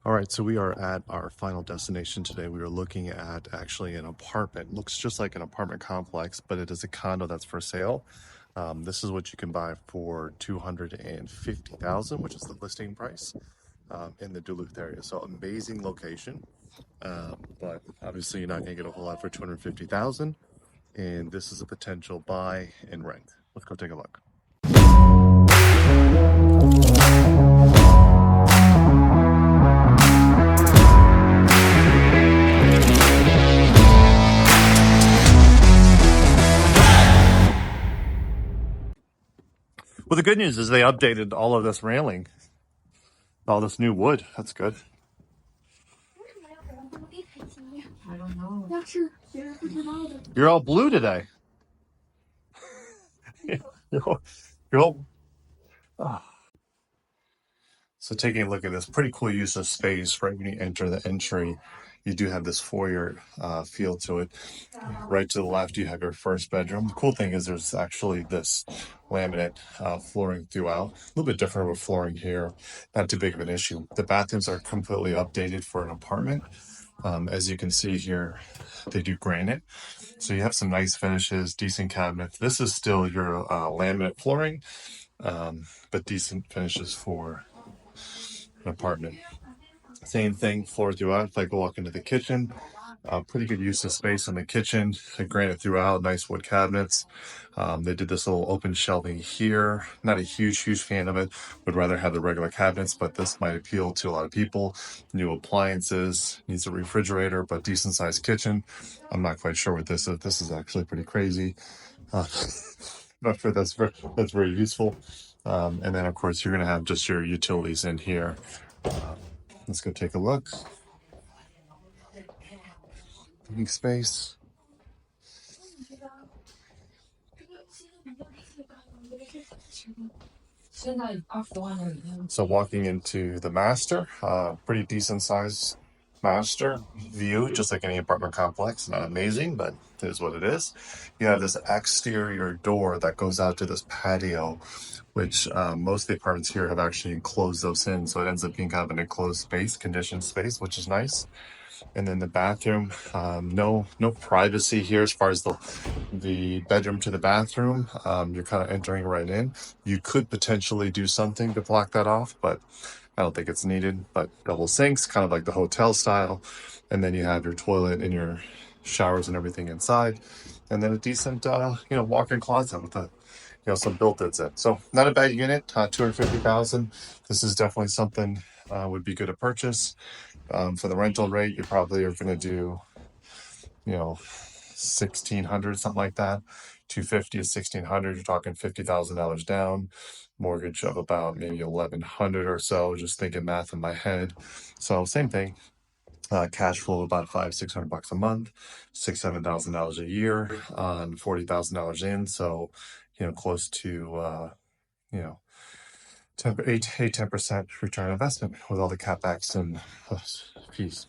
All right, so we are at our final destination today. We are looking at actually an apartment. Looks just like an apartment complex, but it is a condo that's for sale. This is what you can buy for $250,000, which is the listing price in the Duluth area. So amazing location, but obviously you're not going to get a whole lot for $250,000. And this is a potential buy and rent. Let's go take a look. Well, the good news is they updated all of this railing, all this new wood. That's good. I don't know. You're all blue today. you're all. Ah. So taking a look at this, pretty cool use of space right when you enter the entry. You do have this foyer feel to it. Right to the left, you have your first bedroom. The cool thing is there's actually this laminate flooring throughout. A little bit different with flooring here. Not too big of an issue. The bathrooms are completely updated for an apartment. As you can see here, they do granite. So you have some nice finishes, decent cabinets. This is still your laminate flooring, but decent finishes for an apartment. Same thing, floor throughout. If I go walk into the kitchen, pretty good use of space in the kitchen. Granite throughout, nice wood cabinets. They did this little open shelving here. Not a huge fan of it. Would rather have the regular cabinets, but this might appeal to a lot of people. New appliances, needs a refrigerator, but decent sized kitchen. I'm not quite sure what this is. This is actually pretty crazy. Not sure that's very useful. And then of course you're gonna have just your utilities in here. Let's go take a look. Big space. So walking into the master, pretty decent size master view, just like any apartment complex. Not amazing, but it is what it is. You have this exterior door that goes out to this patio, which most of the apartments here have actually enclosed those in. So it ends up being kind of an enclosed space, conditioned space, which is nice. And then the bathroom, no privacy here as far as the bedroom to the bathroom. You're kind of entering right in. You could potentially do something to block that off, but I don't think it's needed. But double sinks, kind of like the hotel style, and then you have your toilet and your showers and everything inside, and then a decent walk-in closet with some built-ins in. So not a bad unit. 250,000. This is definitely something would be good to purchase. For the rental rate, you probably are going to do, 1,600, something like that. 250 to 1,600. You're talking $50,000 down. Mortgage of about maybe 1,100 or so. Just thinking math in my head. So same thing. Cash flow about $500-600 a month, $7,000 a year on $40,000 in. So, close to you know 10% return on investment with all the capex and fees.